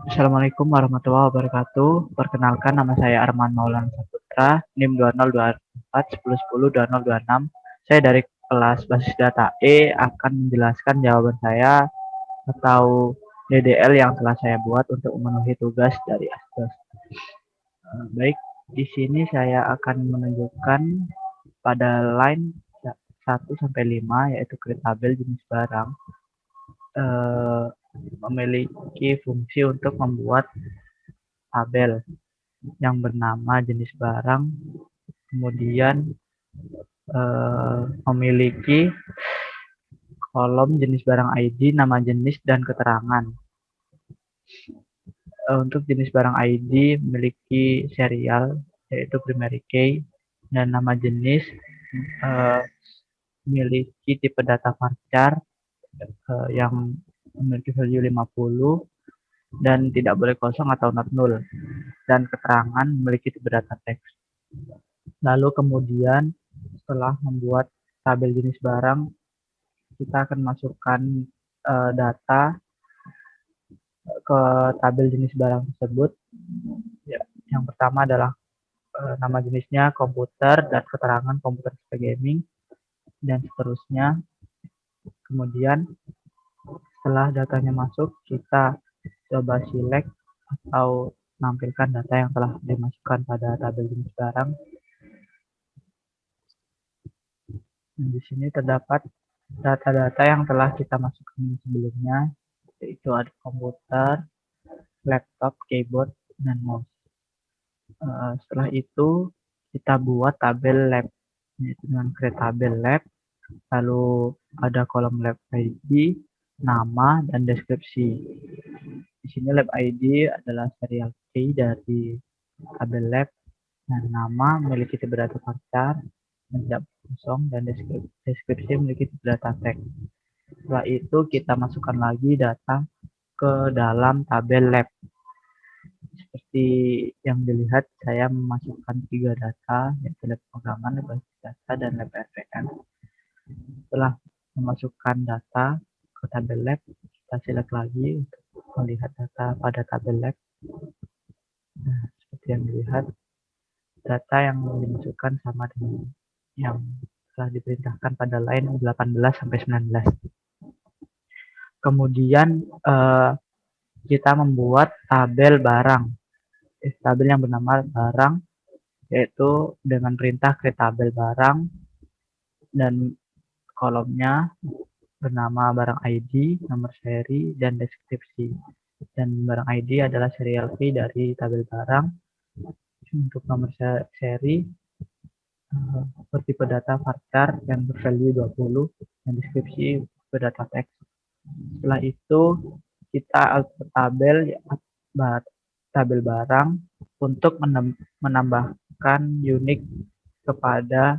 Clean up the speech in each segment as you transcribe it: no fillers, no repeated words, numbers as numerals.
Assalamualaikum warahmatullahi wabarakatuh. Perkenalkan, nama saya Arman Maulana Saputra, NIM 2024 1010 2026. Saya dari kelas basis data E akan menjelaskan jawaban saya atau DDL yang telah saya buat untuk memenuhi tugas dari Asdos. Baik, di sini saya akan menunjukkan pada line 1 sampai 5, yaitu tabel jenis barang eh, memiliki fungsi untuk membuat tabel yang bernama jenis barang, kemudian memiliki kolom jenis barang ID, nama jenis, dan keterangan. Untuk jenis barang ID memiliki serial, yaitu primary key, dan nama jenis memiliki tipe data varchar yang memiliki value 50 dan tidak boleh kosong atau not null, dan keterangan memiliki tipe data teks. Lalu kemudian setelah membuat tabel jenis barang, kita akan masukkan data ke tabel jenis barang tersebut. Ya, yang pertama adalah nama jenisnya komputer dan keterangan komputer gaming dan seterusnya. Kemudian setelah datanya masuk, kita coba select atau menampilkan data yang telah dimasukkan pada tabel jenis barang. Di sini terdapat data-data yang telah kita masukkan sebelumnya, yaitu ada komputer, laptop, keyboard, dan mouse. Setelah itu kita buat tabel lab, yaitu dengan create tabel lab, lalu ada kolom lab ID, nama, dan deskripsi. Di sini lab ID adalah serial key dari tabel lab, dan nama memiliki tipe data varchar, tidak kosong, dan deskripsi memiliki tipe data teks. Setelah itu kita masukkan lagi data ke dalam tabel lab. Seperti yang dilihat, saya memasukkan 3 data, yaitu lab programan, lab data, dan lab RPM. Setelah memasukkan data ke tabel lab, kita select lagi untuk melihat data pada tabel lab. Nah, seperti yang dilihat, data yang dimasukkan sama dengan yang telah diperintahkan pada line 18 sampai 19. Kemudian kita membuat tabel barang, tabel yang bernama barang, yaitu dengan perintah create tabel barang, dan kolomnya bernama barang ID, nomor seri, dan deskripsi. Dan barang ID adalah serial key dari tabel barang. Untuk nomor seri bertipe data varchar yang bervalue 20, dan deskripsi berdata teks. Setelah itu kita output tabel barang untuk menambahkan unik kepada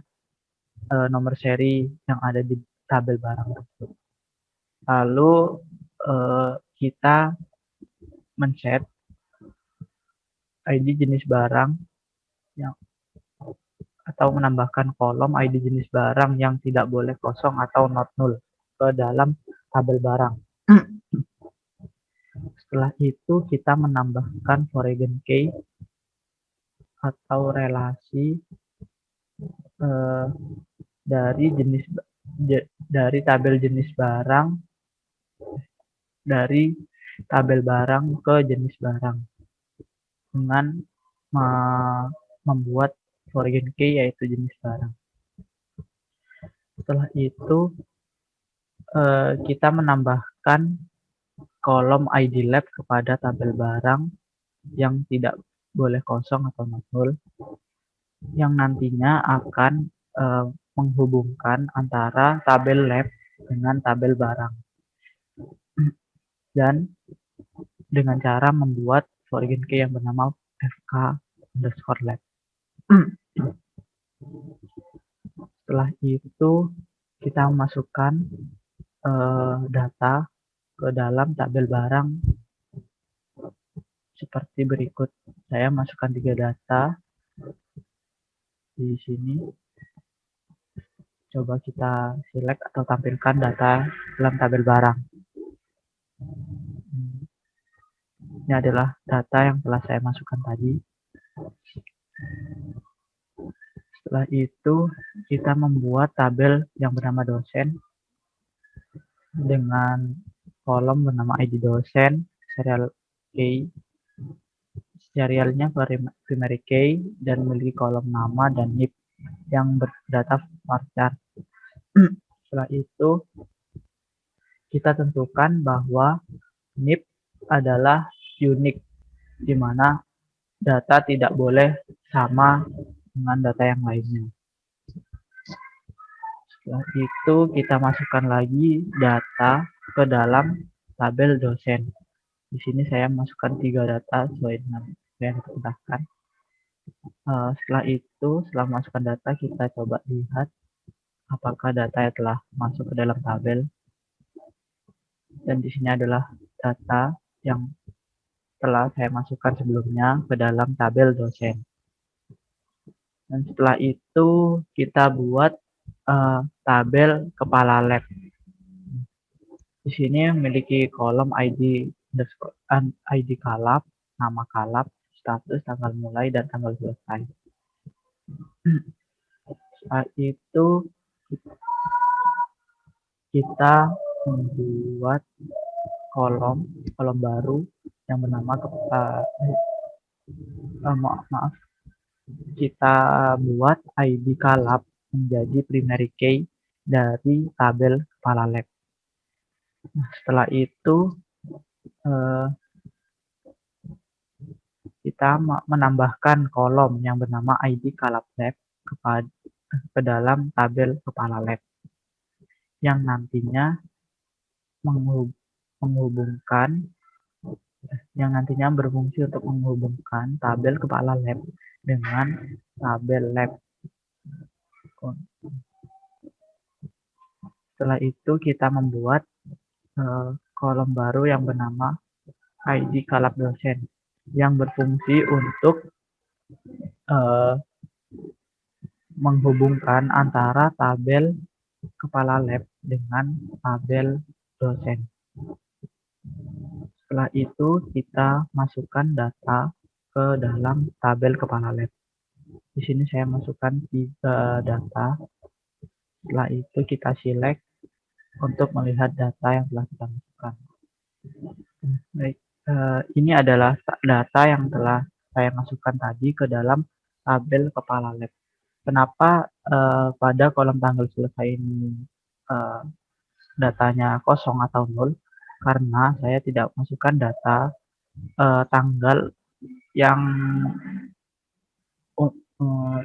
nomor seri yang ada di tabel barang tersebut. Lalu kita men-set ID jenis barang yang atau menambahkan kolom ID jenis barang yang tidak boleh kosong atau not null ke dalam tabel barang. Setelah itu kita menambahkan foreign key atau relasi dari tabel jenis barang, dari tabel barang ke jenis barang dengan membuat foreign key, yaitu jenis barang. Setelah itu kita menambahkan kolom ID lab kepada tabel barang yang tidak boleh kosong atau null, yang nantinya akan menghubungkan antara tabel lab dengan tabel barang, dan dengan cara membuat foreign key yang bernama fk_lab. Setelah itu kita masukkan data ke dalam tabel barang seperti berikut. Saya masukkan 3 data di sini. Coba kita select atau tampilkan data dalam tabel barang. Ini adalah data yang telah saya masukkan tadi. Setelah itu kita membuat tabel yang bernama dosen dengan kolom bernama ID dosen, serial key, serialnya primary key, dan memiliki kolom nama dan NIP yang berdata varchar. Setelah itu kita tentukan bahwa NIP adalah unik, di mana data tidak boleh sama dengan data yang lainnya. Setelah itu kita masukkan lagi data ke dalam tabel dosen. Di sini saya masukkan 3 data sesuai dengan yang ditambahkan. Setelah itu, setelah masukkan data, kita coba lihat apakah data yang telah masuk ke dalam tabel. Dan di sini adalah data yang telah saya masukkan sebelumnya ke dalam tabel dosen. Dan setelah itu kita buat tabel kepala lab. Di sini memiliki kolom ID kalab, nama kalab, status, tanggal mulai, dan tanggal selesai. Setelah itu kita membuat kolom baru yang bernama kita buat ID kalab menjadi primary key dari tabel kepala lab. Nah, setelah itu kita menambahkan kolom yang bernama ID kalab lab ke dalam tabel kepala lab yang nantinya berfungsi untuk menghubungkan tabel kepala lab dengan tabel lab. Setelah itu kita membuat kolom baru yang bernama ID kalab dosen yang berfungsi untuk menghubungkan antara tabel kepala lab dengan tabel dosen. Setelah itu kita masukkan data ke dalam tabel kepala lab. Di sini saya masukkan 3 data. Setelah itu kita select untuk melihat data yang telah kita masukkan. Baik, ini adalah data yang telah saya masukkan tadi ke dalam tabel kepala lab. Kenapa pada kolom tanggal selesai ini datanya kosong atau 0? Karena saya tidak masukkan data tanggal yang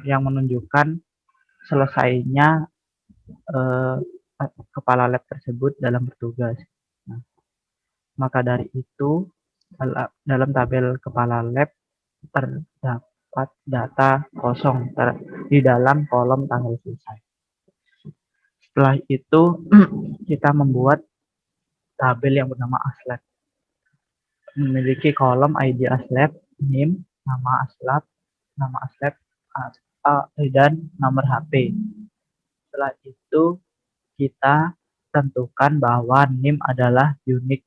menunjukkan selesainya kepala lab tersebut dalam bertugas. Nah, maka dari itu dalam tabel kepala lab terdapat data kosong di dalam kolom tanggal selesai. Setelah itu kita membuat tabel yang bernama aslab, memiliki kolom ID aslab, NIM, nama aslab, dan nomor HP. Setelah itu kita tentukan bahwa NIM adalah unik,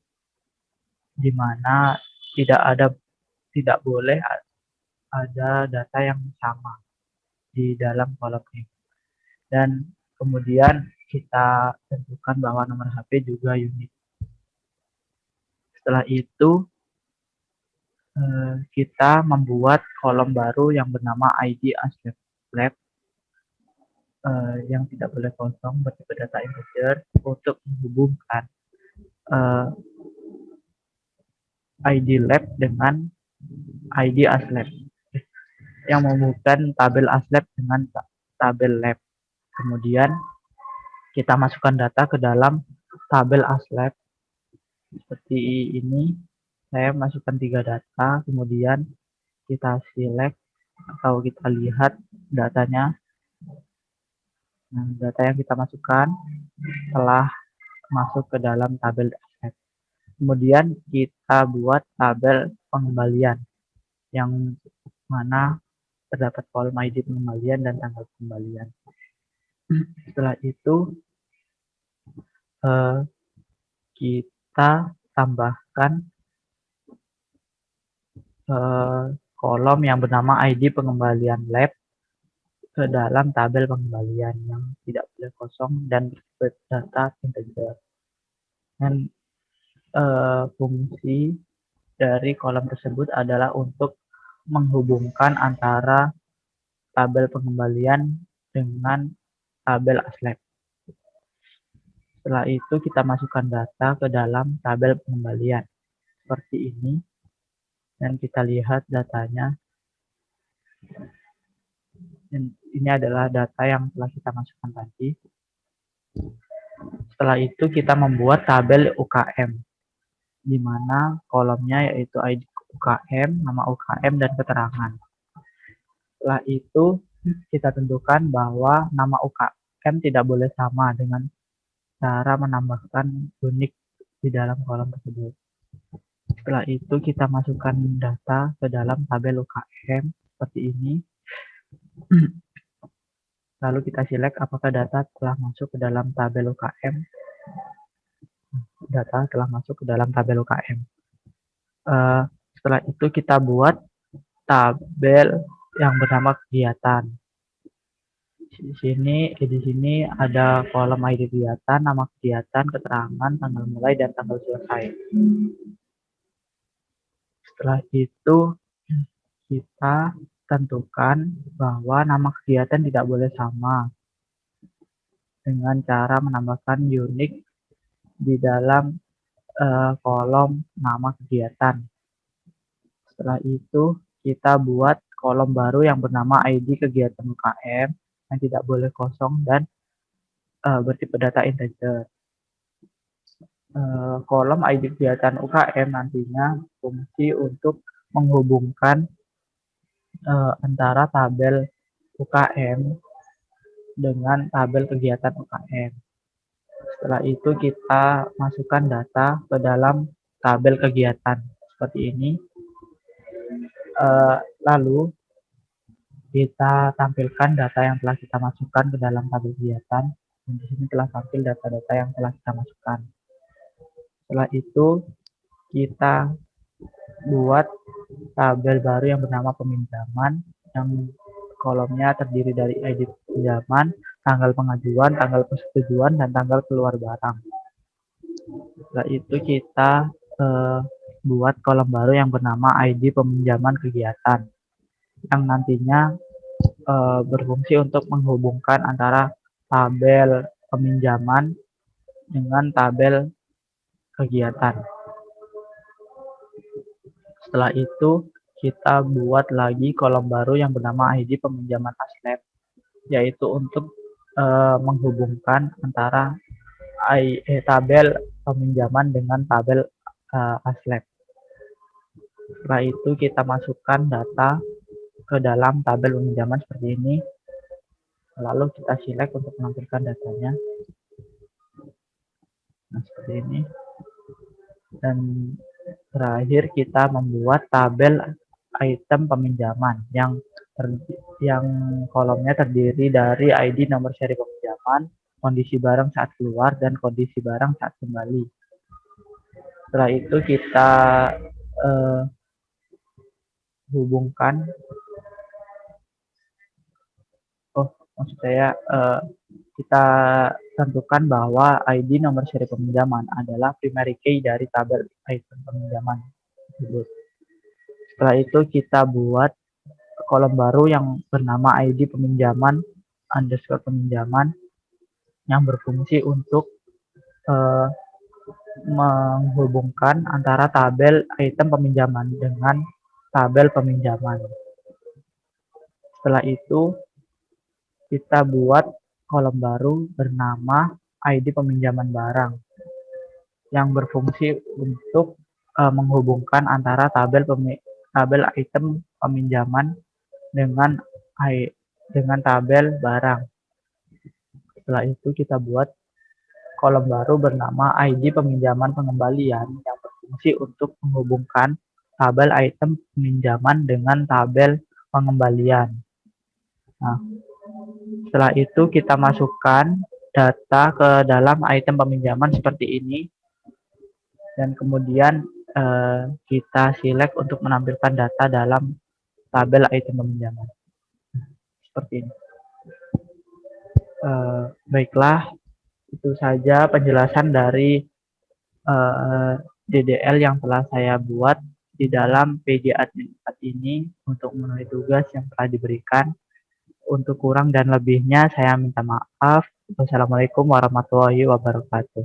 di mana tidak boleh ada data yang sama di dalam kolom NIM. Dan kemudian kita tentukan bahwa nomor HP juga unik. Setelah itu kita membuat kolom baru yang bernama ID aslab lab yang tidak boleh kosong, bertipe data integer, untuk menghubungkan ID lab dengan ID aslab, yang menghubungkan tabel aslab dengan tabel lab. Kemudian kita masukkan data ke dalam tabel aslab seperti ini. Saya masukkan 3 data, kemudian kita select atau kita lihat datanya. Nah, data yang kita masukkan telah masuk ke dalam tabel aslab. Kemudian kita buat tabel pengembalian yang mana terdapat kolom ID pengembalian dan tanggal pengembalian. Setelah itu kita tambahkan kolom yang bernama ID pengembalian lab ke dalam tabel pengembalian yang tidak boleh kosong dan berdata integer. Dan fungsi dari kolom tersebut adalah untuk menghubungkan antara tabel pengembalian dengan tabel aslab. Setelah itu kita masukkan data ke dalam tabel pengembalian seperti ini, dan kita lihat datanya. Dan ini adalah data yang telah kita masukkan tadi. Setelah itu kita membuat tabel UKM, di mana kolomnya yaitu ID UKM, nama UKM, dan keterangan. Setelah itu kita tentukan bahwa nama UKM tidak boleh sama dengan cara menambahkan unik di dalam kolom tersebut. Setelah itu kita masukkan data ke dalam tabel UKM seperti ini. Lalu kita select apakah data telah masuk ke dalam tabel UKM. Data telah masuk ke dalam tabel UKM. Setelah itu kita buat tabel yang bernama kegiatan. Di sini ada kolom ID kegiatan, nama kegiatan, keterangan, tanggal mulai, dan tanggal selesai. Setelah itu kita tentukan bahwa nama kegiatan tidak boleh sama dengan cara menambahkan unik di dalam kolom nama kegiatan. Setelah itu kita buat kolom baru yang bernama ID kegiatan UKM yang tidak boleh kosong dan bertipe data integer. Kolom ID kegiatan UKM nantinya fungsi untuk menghubungkan antara tabel UKM dengan tabel kegiatan UKM. Setelah itu kita masukkan data ke dalam tabel kegiatan seperti ini. Lalu kita tampilkan data yang telah kita masukkan ke dalam tabel kegiatan. Dan di sini telah tampil data-data yang telah kita masukkan. Setelah itu kita buat tabel baru yang bernama peminjaman, yang kolomnya terdiri dari ID pinjaman, tanggal pengajuan, tanggal persetujuan, dan tanggal keluar barang. Setelah itu kita buat kolom baru yang bernama ID peminjaman kegiatan, yang nantinya berfungsi untuk menghubungkan antara tabel peminjaman dengan tabel kegiatan. Setelah itu kita buat lagi kolom baru yang bernama ID peminjaman aslab, yaitu untuk menghubungkan antara tabel peminjaman dengan tabel aslab. Setelah itu kita masukkan data ke dalam tabel peminjaman seperti ini. Lalu kita select untuk menampilkan datanya. Nah, seperti ini. Dan terakhir kita membuat tabel item peminjaman yang kolomnya terdiri dari ID nomor seri peminjaman, kondisi barang saat keluar, dan kondisi barang saat kembali. Setelah itu kita hubungkan, kita tentukan bahwa ID nomor seri peminjaman adalah primary key dari tabel item peminjaman tersebut. Setelah itu kita buat kolom baru yang bernama ID peminjaman underscore peminjaman yang berfungsi untuk menghubungkan antara tabel item peminjaman dengan tabel peminjaman. Setelah itu kita buat kolom baru bernama ID peminjaman barang yang berfungsi untuk menghubungkan antara tabel item peminjaman dengan tabel barang. Setelah itu kita buat kolom baru bernama ID peminjaman pengembalian yang berfungsi untuk menghubungkan tabel item peminjaman dengan tabel pengembalian. Nah, setelah itu kita masukkan data ke dalam item peminjaman seperti ini, dan kemudian kita select untuk menampilkan data dalam tabel item peminjaman. Seperti ini. Baiklah, itu saja penjelasan dari DDL yang telah saya buat di dalam PJ Admin 4 ini untuk memenuhi tugas yang telah diberikan. Untuk kurang dan lebihnya saya minta maaf. Wassalamualaikum warahmatullahi wabarakatuh.